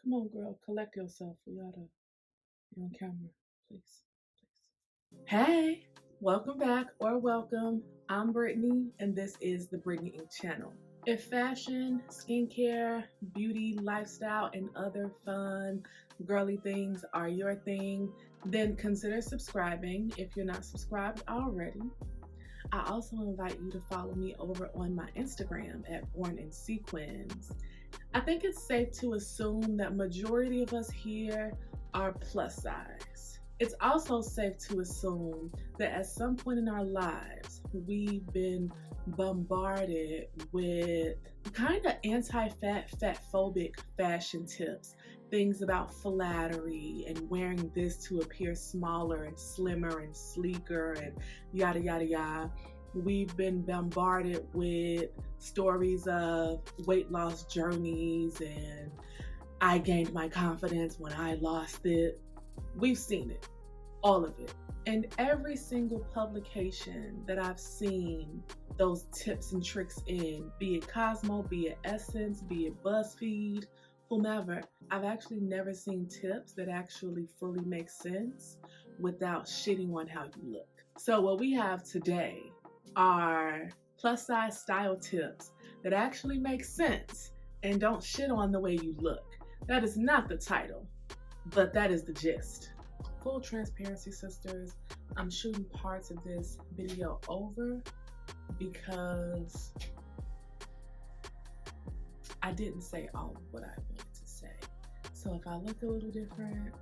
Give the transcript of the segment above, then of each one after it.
Come on, girl, collect yourself. We gotta be on camera, please. Hey, welcome back or welcome. I'm Brittany, and this is the Brittneyinc channel. If fashion, skincare, beauty, lifestyle, and other fun, girly things are your thing, then consider subscribing if you're not subscribed already. I also invite you to follow me over on my Instagram at Born in Sequins. I think it's safe to assume that majority of us here are plus size. It's also safe to assume that at some point in our lives, we've been bombarded with kind of anti-fat, fat-phobic fashion tips. Things about flattery and wearing this to appear smaller and slimmer and sleeker and yada, yada, yada. We've been bombarded with stories of weight loss journeys and I gained my confidence when I lost it. We've seen it, all of it. And every single publication that I've seen those tips and tricks in, be it Cosmo, be it Essence, be it BuzzFeed, whomever, I've actually never seen tips that actually fully make sense without shitting on how you look. So what we have today are plus size style tips that actually make sense and don't shit on the way you look. That is not the title, but that is the gist. Full transparency, sisters, I'm shooting parts of this video over because I didn't say all of what I wanted to say. So if I look a little different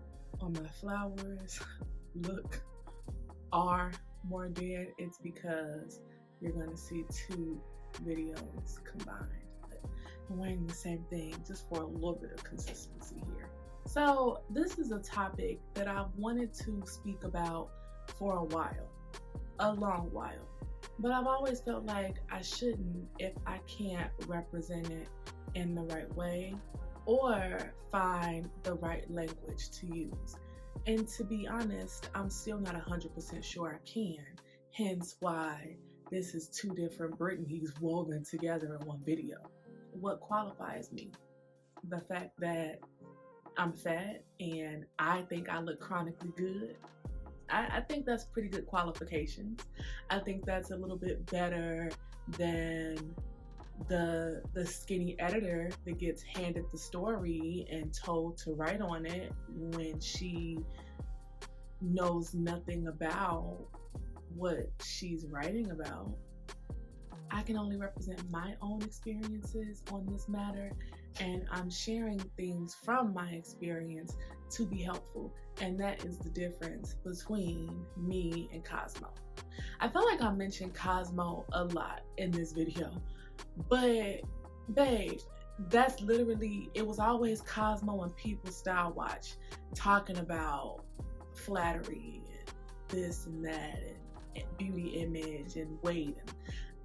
or my flowers are more dead, it's because you're gonna see two videos combined. But I'm wearing the same thing just for a little bit of consistency here. So this is a topic that I've wanted to speak about for a while, a long while. But I've always felt like I shouldn't if I can't represent it in the right way or find the right language to use. And to be honest, I'm still not 100% sure I can, hence why this is two different Brittneys woven together in one video. What qualifies me? The fact that I'm fat and I think I look chronically good. I think that's pretty good qualifications. I think that's a little bit better than the skinny editor that gets handed the story and told to write on it when she knows nothing about what she's writing about. I can only represent my own experiences on this matter, and I'm sharing things from my experience to be helpful, and that is the difference between me and Cosmo. I feel like I mentioned Cosmo a lot in this video, but babe, that's literally, it was always Cosmo and People Style Watch talking about flattery and this and that and beauty image and weight. And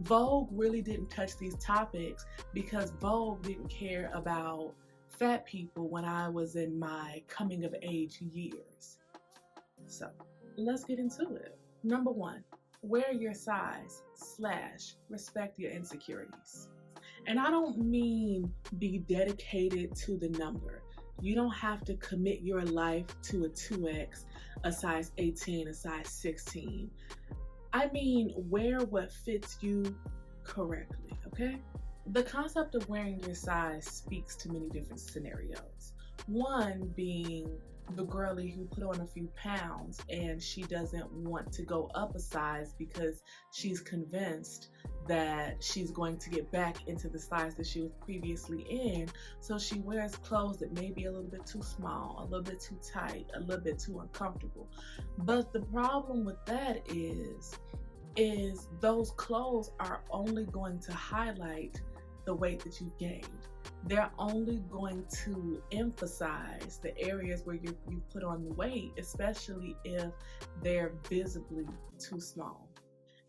Vogue really didn't touch these topics because Vogue didn't care about fat people when I was in my coming of age years. So let's get into it. Number one, wear your size / respect your insecurities. And I don't mean be dedicated to the number. You don't have to commit your life to a 2X, a size 18, a size 16. I mean, wear what fits you correctly, okay? The concept of wearing your size speaks to many different scenarios. One being the girlie who put on a few pounds and she doesn't want to go up a size because she's convinced that she's going to get back into the size that she was previously in. So she wears clothes that may be a little bit too small, a little bit too tight, a little bit too uncomfortable. But the problem with that is those clothes are only going to highlight the weight that you've gained. They're only going to emphasize the areas where you put on the weight, especially if they're visibly too small.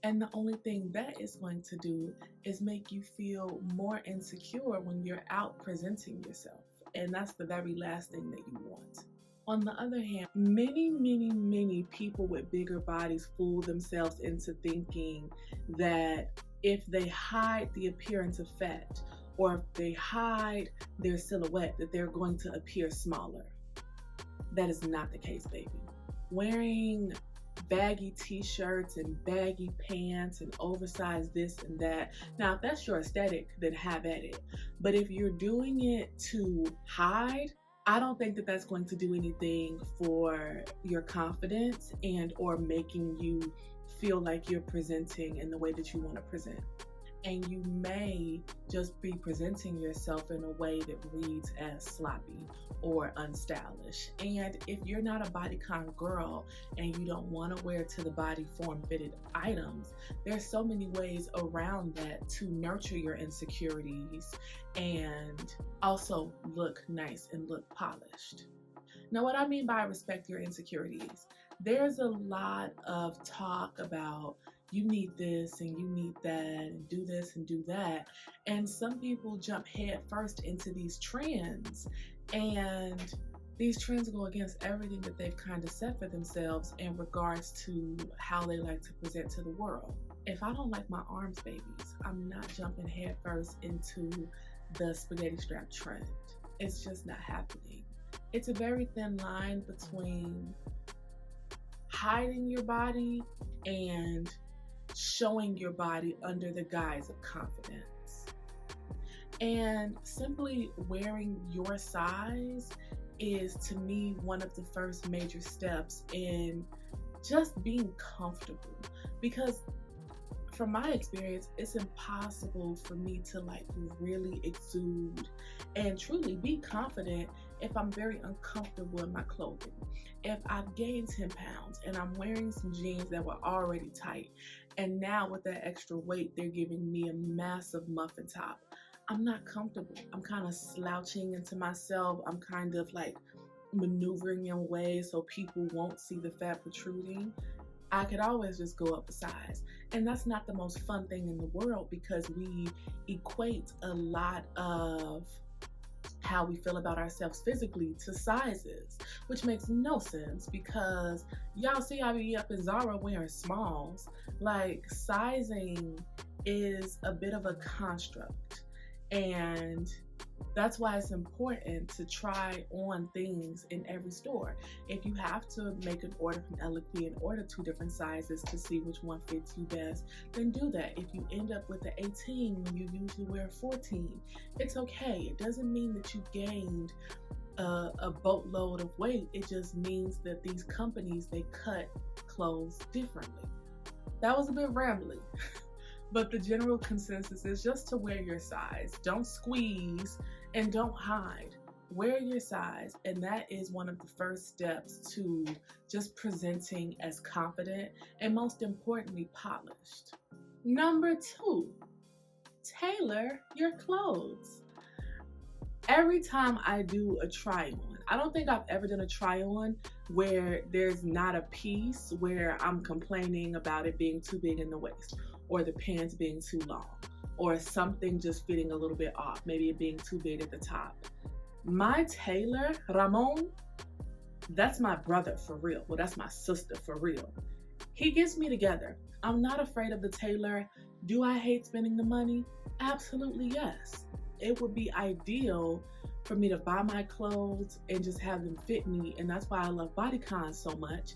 And the only thing that is going to do is make you feel more insecure when you're out presenting yourself. And that's the very last thing that you want. On the other hand, many people with bigger bodies fool themselves into thinking that if they hide the appearance of fat or if they hide their silhouette, that they're going to appear smaller. That is not the case, baby. Wearing baggy t-shirts and baggy pants and oversized this and that. Now, if that's your aesthetic, then have at it. But if you're doing it to hide, I don't think that that's going to do anything for your confidence and or making you feel like you're presenting in the way that you want to present. And you may just be presenting yourself in a way that reads as sloppy or unstylish. And if you're not a bodycon girl and you don't want to wear to the body form-fitted items, there's so many ways around that to nurture your insecurities and also look nice and look polished. Now, what I mean by respect your insecurities, there's a lot of talk about you need this and you need that and do this and do that. And some people jump head first into these trends, and these trends go against everything that they've kind of set for themselves in regards to how they like to present to the world. If I don't like my arms, babies, I'm not jumping head first into the spaghetti strap trend. It's just not happening. It's a very thin line between hiding your body and showing your body under the guise of confidence. And simply wearing your size is, to me, one of the first major steps in just being comfortable. Because from my experience, it's impossible for me to really exude and truly be confident if I'm very uncomfortable in my clothing. If I've gained 10 pounds and I'm wearing some jeans that were already tight, and now with that extra weight, they're giving me a massive muffin top, I'm not comfortable. I'm kind of slouching into myself. I'm kind of maneuvering in ways so people won't see the fat protruding. I could always just go up a size. And that's not the most fun thing in the world, because we equate a lot of how we feel about ourselves physically to sizes, which makes no sense, because y'all see I be up in Zara wearing smalls. Sizing is a bit of a construct, and that's why it's important to try on things in every store. If you have to make an order from Eloquy and order 2 different sizes to see which one fits you best, then do that. If you end up with the 18 when you usually wear 14, it's okay. It doesn't mean that you gained a boatload of weight. It just means that these companies, they cut clothes differently. That was a bit rambling. But the general consensus is just to wear your size. Don't squeeze and don't hide. Wear your size, and that is one of the first steps to just presenting as confident and, most importantly, polished. Number 2, tailor your clothes. Every time I do a try-on, I don't think I've ever done a try-on where there's not a piece where I'm complaining about it being too big in the waist, or the pants being too long, or something just fitting a little bit off, maybe it being too big at the top. My tailor, Ramon, that's my brother for real. Well, that's my sister for real. He gets me together. I'm not afraid of the tailor. Do I hate spending the money? Absolutely yes. It would be ideal for me to buy my clothes and just have them fit me, and that's why I love bodycon so much,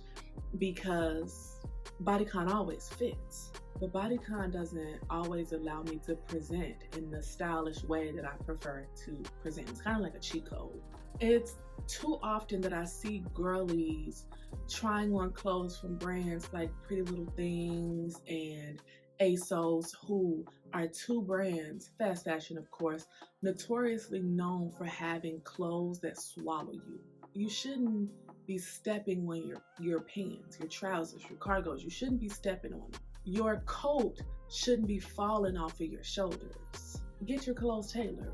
because bodycon always fits. But bodycon doesn't always allow me to present in the stylish way that I prefer to present. It's kind of like a cheat code. It's too often that I see girlies trying on clothes from brands like Pretty Little Things and ASOS, who are 2 brands, fast fashion of course, notoriously known for having clothes that swallow you. You shouldn't be stepping on your pants, your trousers, your cargos. You shouldn't be stepping on them. Your coat shouldn't be falling off of your shoulders. Get your clothes tailored.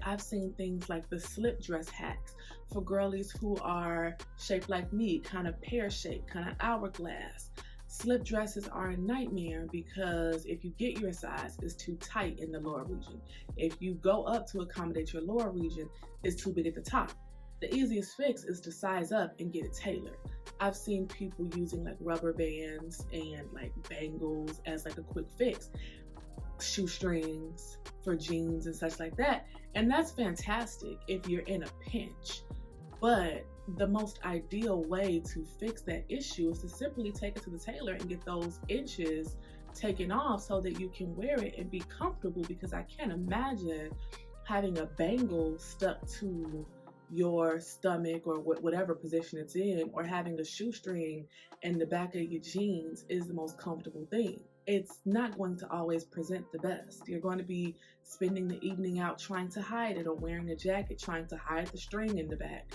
I've seen things like the slip dress hacks for girlies who are shaped like me, kind of pear-shaped, kind of hourglass. Slip dresses are a nightmare because if you get your size, it's too tight in the lower region. If you go up to accommodate your lower region, it's too big at the top. The easiest fix is to size up and get it tailored. I've seen people using rubber bands and bangles as a quick fix. shoestrings for jeans and such like that. And that's fantastic if you're in a pinch. But the most ideal way to fix that issue is to simply take it to the tailor and get those inches taken off so that you can wear it and be comfortable, because I can't imagine having a bangle stuck to your stomach or whatever position it's in, or having a shoestring in the back of your jeans is the most comfortable thing. It's not going to always present the best. You're going to be spending the evening out trying to hide it, or wearing a jacket trying to hide the string in the back.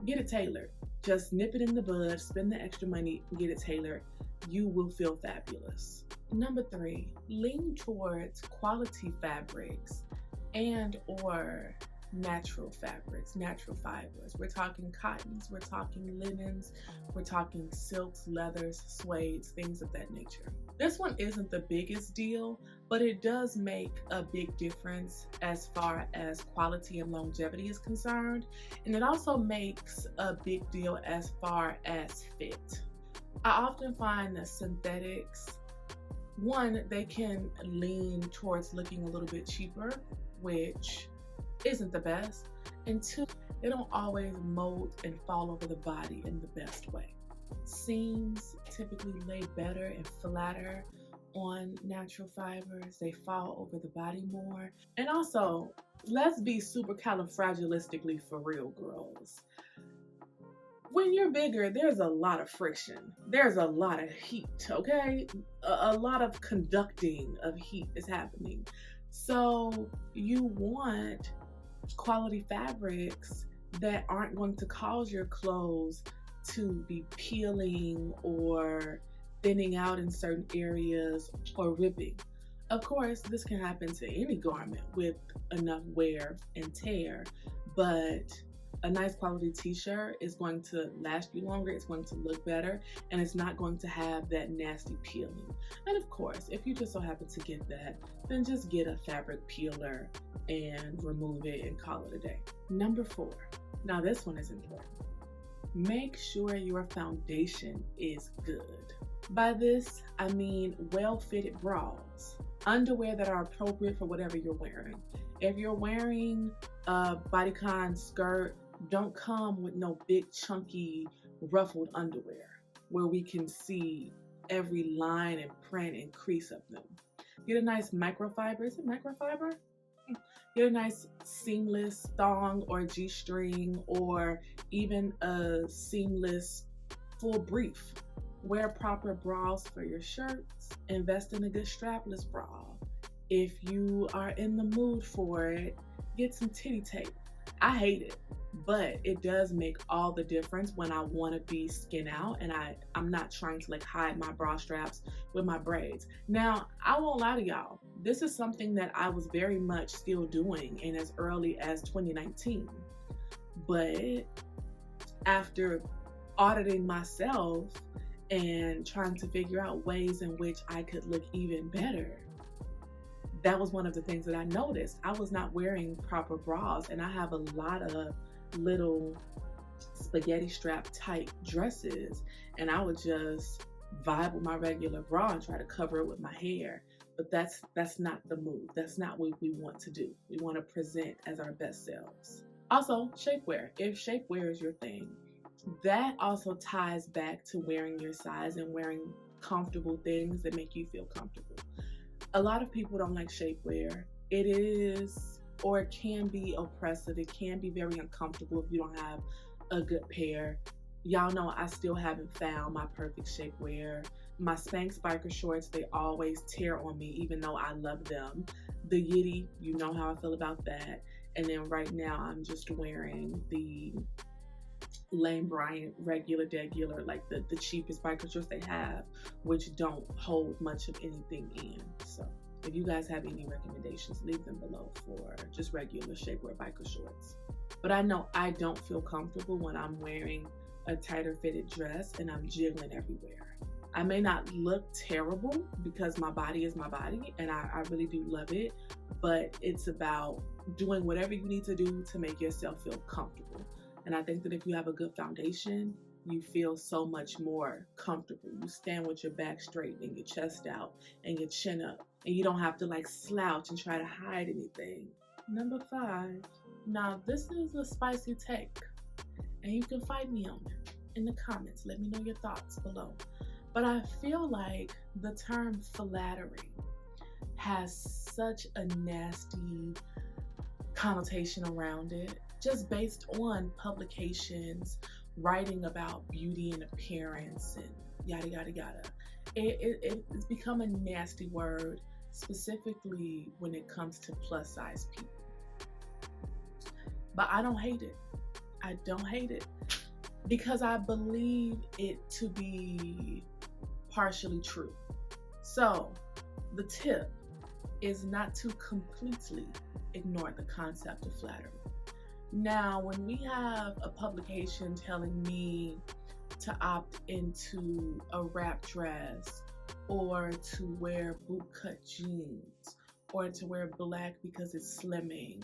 Get it tailored. Just nip it in the bud, spend the extra money, get it tailored. You will feel fabulous. Number 3, lean towards quality fabrics and or natural fabrics, natural fibers. We're talking cottons, we're talking linens, we're talking silks, leathers, suedes, things of that nature. This one isn't the biggest deal, but it does make a big difference as far as quality and longevity is concerned. And it also makes a big deal as far as fit. I often find that synthetics, one, they can lean towards looking a little bit cheaper, which isn't the best, and 2, they don't always mold and fall over the body in the best way. Seams typically lay better and flatter on natural fibers. They fall over the body more. And also, let's be supercalifragilistically for real, girls. When you're bigger, there's a lot of friction. There's a lot of heat, okay? A lot of conducting of heat is happening. So you want quality fabrics that aren't going to cause your clothes to be peeling or thinning out in certain areas or ripping. Of course, this can happen to any garment with enough wear and tear, but a nice quality t-shirt is going to last you longer, it's going to look better, and it's not going to have that nasty peeling. And of course, if you just so happen to get that, then just get a fabric peeler and remove it and call it a day. Number 4, now this one is important. Make sure your foundation is good. By this, I mean well-fitted bras, underwear that are appropriate for whatever you're wearing. If you're wearing a bodycon skirt, don't come with no big chunky ruffled underwear where we can see every line and print and crease of them. Get a nice microfiber. Is it microfiber? Get a nice seamless thong or G-string, or even a seamless full brief. Wear proper bras for your shirts. Invest in a good strapless bra. If you are in the mood for it, get some titty tape. I hate it, but it does make all the difference when I want to be skin out and I'm not trying to like hide my bra straps with my braids. Now, I won't lie to y'all. This is something that I was very much still doing in as early as 2019. But after auditing myself and trying to figure out ways in which I could look even better, that was one of the things that I noticed. I was not wearing proper bras, and I have a lot of little spaghetti strap type dresses, and I would just vibe with my regular bra and try to cover it with my hair. But that's not the move. That's not what we want to do. We want to present as our best selves. Also, shapewear. If shapewear is your thing, that also ties back to wearing your size and wearing comfortable things that make you feel comfortable. A lot of people don't like shapewear. It is, or it can be oppressive. It can be very uncomfortable if you don't have a good pair. Y'all know I still haven't found my perfect shapewear. My Spanx biker shorts, they always tear on me, even though I love them. The Yitty, you know how I feel about that. And then right now I'm just wearing the Lane Bryant regular degular, like the cheapest biker shorts they have, which don't hold much of anything in. So if you guys have any recommendations, leave them below for just regular shapewear biker shorts. But I know I don't feel comfortable when I'm wearing a tighter fitted dress and I'm jiggling everywhere. I may not look terrible because my body is my body and I really do love it, but it's about doing whatever you need to do to make yourself feel comfortable. And I think that if you have a good foundation, you feel so much more comfortable. You stand with your back straight and your chest out and your chin up, and you don't have to like slouch and try to hide anything. Number 5. Now, this is a spicy take, and you can fight me on it in the comments. Let me know your thoughts below. But I feel like the term flattering has such a nasty connotation around it, just based on publications writing about beauty and appearance and yada yada yada. It's become a nasty word, specifically when it comes to plus size people. But I don't hate it. I don't hate it because I believe it to be partially true. So the tip is not to completely ignore the concept of flattery. Now, when we have a publication telling me to opt into a wrap dress, or to wear bootcut jeans, or to wear black because it's slimming,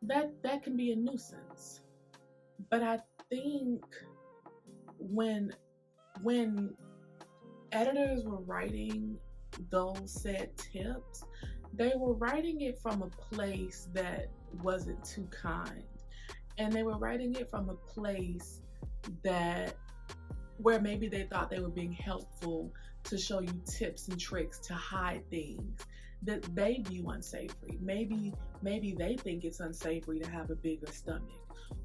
that can be a nuisance. But I think when editors were writing those said tips, they were writing it from a place that wasn't too kind, and they were writing it from a place that where maybe they thought they were being helpful to show you tips and tricks to hide things that they view unsavory. Maybe they think it's unsavory to have a bigger stomach,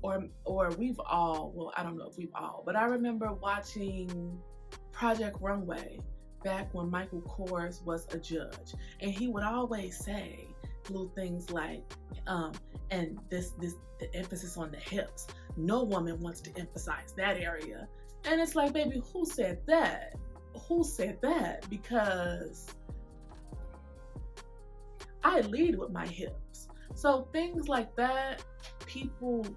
or we've all, well, I don't know if we've all, but I remember watching Project Runway back when Michael Kors was a judge, and he would always say little things like, and this the emphasis on the hips. No woman wants to emphasize that area. And it's like, baby, who said that? Who said that? Because I lead with my hips. So things like that, people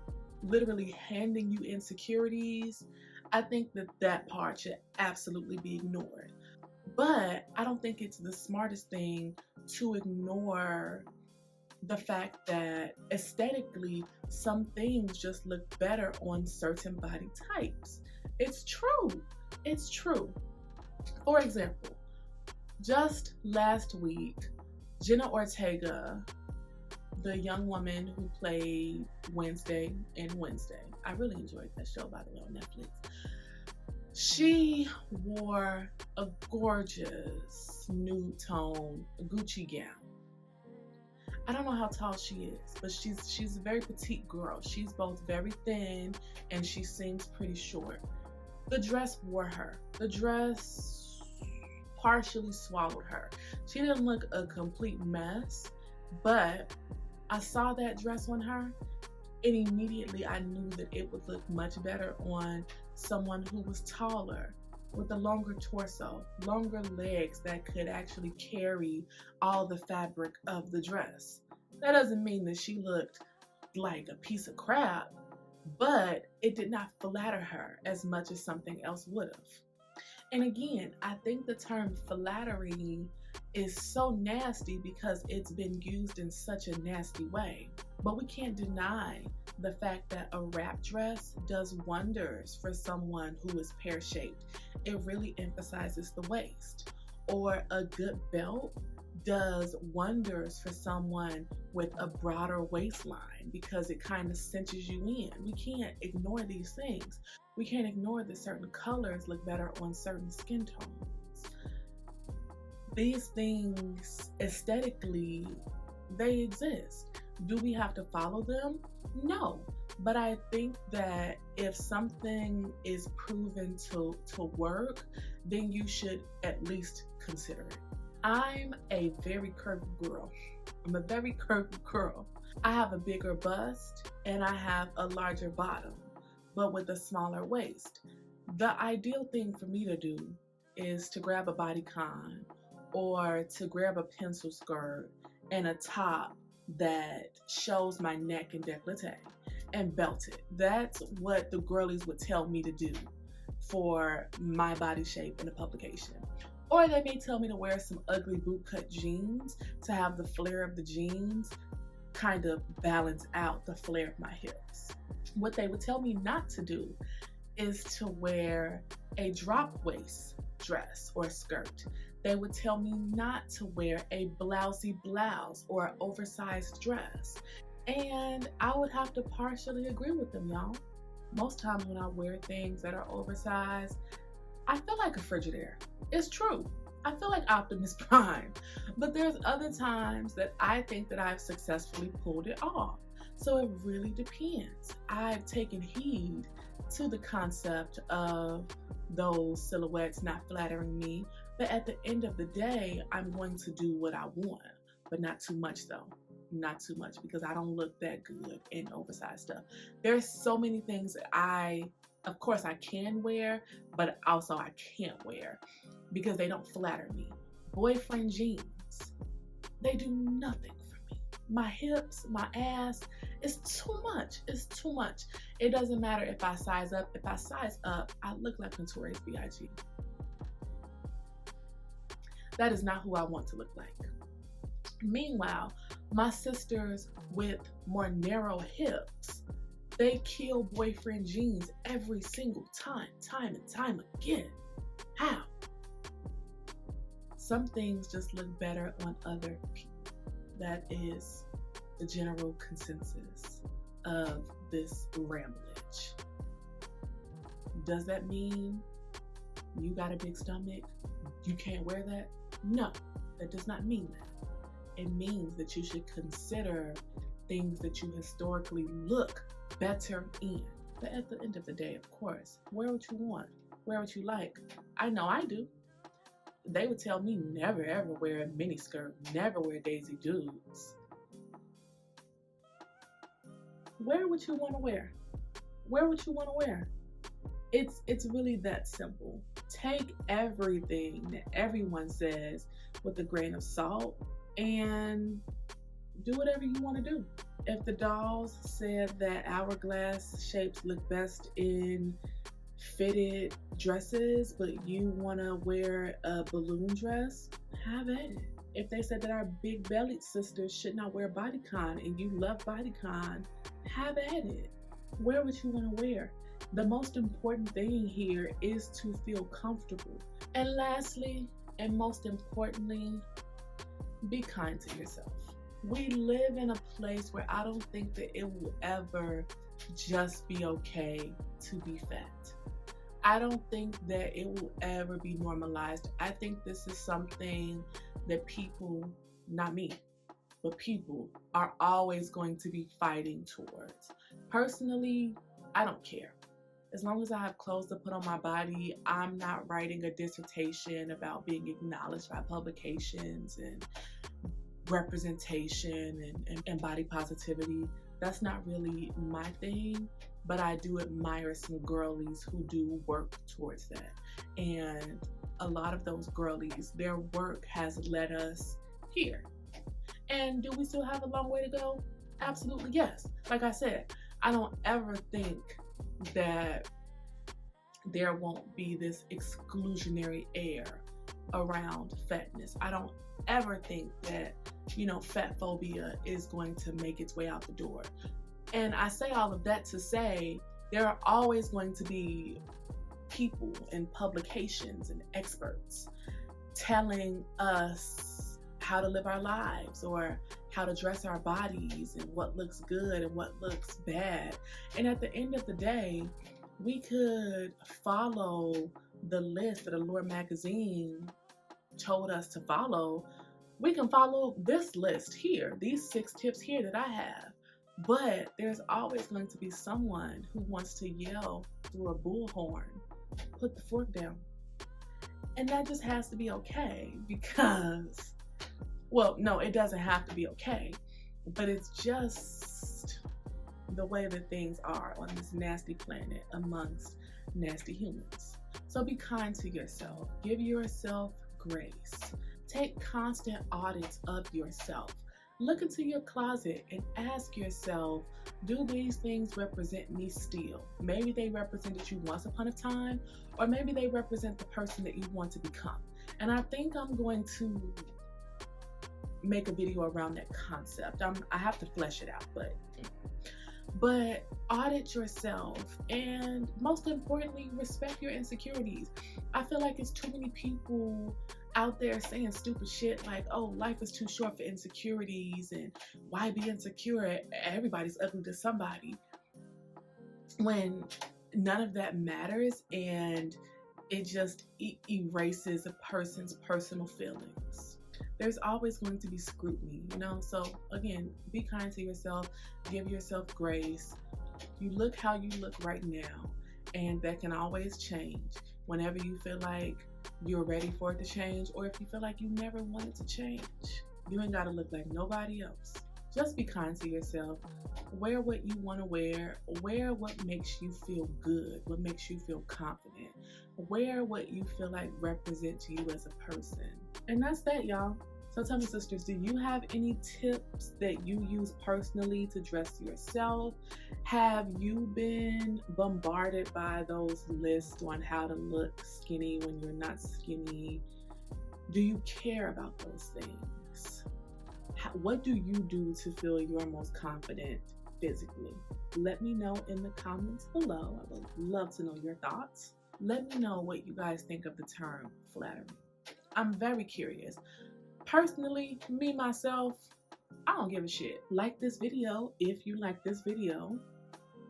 literally handing you insecurities, I think that part should absolutely be ignored. But I don't think it's the smartest thing to ignore the fact that aesthetically, some things just look better on certain body types. It's true. It's true. For example, just last week, Jenna Ortega, the young woman who played Wednesday in Wednesday, I really enjoyed that show, by the way, on Netflix. She wore a gorgeous nude tone Gucci gown. I don't know how tall she is, but she's a very petite girl. She's both very thin and she seems pretty short. The dress wore her. The dress partially swallowed her. She didn't look a complete mess, but I saw that dress on her, and immediately I knew that it would look much better on someone who was taller, with a longer torso, longer legs that could actually carry all the fabric of the dress. That doesn't mean that she looked like a piece of crap, but it did not flatter her as much as something else would have. And again, I think the term flattering is so nasty because it's been used in such a nasty way. But we can't deny the fact that a wrap dress does wonders for someone who is pear-shaped. It really emphasizes the waist. Or a good belt does wonders for someone with a broader waistline because it kind of cinches you in. We can't ignore these things. We can't ignore that certain colors look better on certain skin tones. These things, aesthetically, they exist. Do we have to follow them? No. But I think that if something is proven to work, then you should at least consider it. I'm a very curvy girl. I'm a very curvy girl. I have a bigger bust and I have a larger bottom, but with a smaller waist. The ideal thing for me to do is to grab a bodycon or to grab a pencil skirt and a top that shows my neck and décolleté and belt it. That's what the girlies would tell me to do for my body shape in a publication. Or they may tell me to wear some ugly bootcut jeans to have the flare of the jeans kind of balance out the flare of my hips. What they would tell me not to do is to wear a drop waist dress or skirt. They would tell me not to wear a blousy blouse or an oversized dress. And I would have to partially agree with them, y'all. Most times when I wear things that are oversized, I feel like a Frigidaire. It's true. I feel like Optimus Prime. But there's other times that I think that I've successfully pulled it off. So it really depends. I've taken heed to the concept of those silhouettes not flattering me. But at the end of the day, I'm going to do what I want, but not too much though. Not too much, because I don't look that good in oversized stuff. There's so many things that of course I can wear, but also I can't wear because they don't flatter me. Boyfriend jeans, they do nothing for me. My hips, my ass, it's too much. It's too much. It doesn't matter if I size up. If I size up, I look like Notorious B.I.G. That is not who I want to look like. Meanwhile, my sisters with more narrow hips, they kill boyfriend jeans every single time and time again. How? Some things just look better on other people. That is the general consensus of this ramblage. Does that mean you got a big stomach, you can't wear that? No, that does not mean that. It means that you should consider things that you historically look better in. But at the end of the day, of course, wear what you want, wear what you like. I know I do. They would tell me never ever wear a mini skirt, never wear Daisy Dukes. Wear what you want to wear. Wear what you want to wear. It's really that simple. Take everything that everyone says with a grain of salt and do whatever you want to do. If the dolls said that hourglass shapes look best in fitted dresses, but you want to wear a balloon dress, have at it. If they said that our big bellied sisters should not wear bodycon and you love bodycon, have at it. Wear what you want to wear. The most important thing here is to feel comfortable. And lastly, and most importantly, be kind to yourself. We live in a place where I don't think that it will ever just be okay to be fat. I don't think that it will ever be normalized. I think this is something that people, not me, but people are always going to be fighting towards. Personally, I don't care. As long as I have clothes to put on my body, I'm not writing a dissertation about being acknowledged by publications and representation and body positivity. That's not really my thing, but I do admire some girlies who do work towards that. And a lot of those girlies, their work has led us here. And do we still have a long way to go? Absolutely, yes. Like I said, I don't ever think that there won't be this exclusionary air around fatness. I don't ever think that, fat phobia is going to make its way out the door. And I say all of that to say there are always going to be people and publications and experts telling us how to live our lives or how to dress our bodies and what looks good and what looks bad. And at the end of the day, we could follow the list that Allure magazine told us to follow. We can follow this list here, these 6 tips here that I have. But there's always going to be someone who wants to yell through a bullhorn, put the fork down. And that just has to be okay because, well, no, it doesn't have to be okay, but it's just the way that things are on this nasty planet amongst nasty humans. So be kind to yourself. Give yourself grace. Take constant audits of yourself. Look into your closet and ask yourself, do these things represent me still? Maybe they represented you once upon a time, or maybe they represent the person that you want to become. And I think I'm going to make a video around that concept. I have to flesh it out, But audit yourself, and most importantly, respect your insecurities. I feel like it's too many people out there saying stupid shit like, oh, life is too short for insecurities, and why be insecure? Everybody's ugly to somebody. When none of that matters, and it just erases a person's personal feelings. There's always going to be scrutiny, you know? So again, be kind to yourself, give yourself grace. You look how you look right now, and that can always change whenever you feel like you're ready for it to change, or if you feel like you never wanted to change. You ain't gotta look like nobody else. Just be kind to yourself. Wear what you want to wear. Wear what makes you feel good, what makes you feel confident. Wear what you feel like represents you as a person. And that's that, y'all. So tell me, sisters, do you have any tips that you use personally to dress yourself? Have you been bombarded by those lists on how to look skinny when you're not skinny? Do you care about those things? What do you do to feel your most confident physically? Let me know in the comments below. I would love to know your thoughts. Let me know what you guys think of the term flattering. I'm very curious. Personally, me, myself, I don't give a shit. Like this video if you like this video.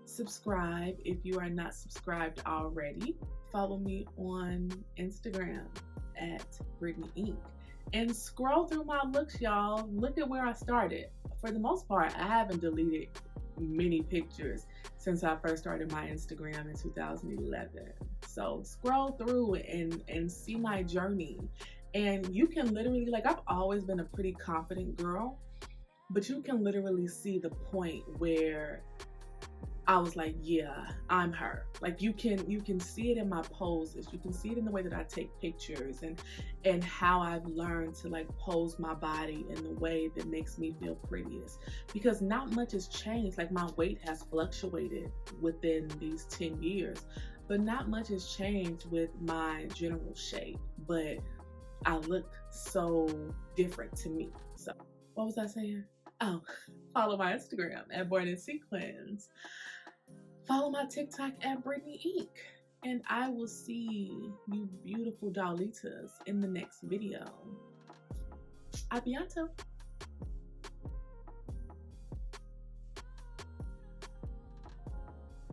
Subscribe if you are not subscribed already. Follow me on Instagram at Brittneyinc. And scroll through my looks, y'all. Look at where I started. For the most part, I haven't deleted many pictures since I first started my Instagram in 2011. So scroll through and see my journey. And you can literally, like, I've always been a pretty confident girl, but you can literally see the point where I was like, yeah, I'm her. Like, you can see it in my poses. You can see it in the way that I take pictures, and how I've learned to like pose my body in the way that makes me feel prettiest. Because not much has changed. Like, my weight has fluctuated within these 10 years, but not much has changed with my general shape. But I look so different to me. So what was I saying? Oh, follow my Instagram at Born in Sequins. Follow my TikTok at Brittneyinc. And I will see you beautiful Dalitas in the next video. A bientôt.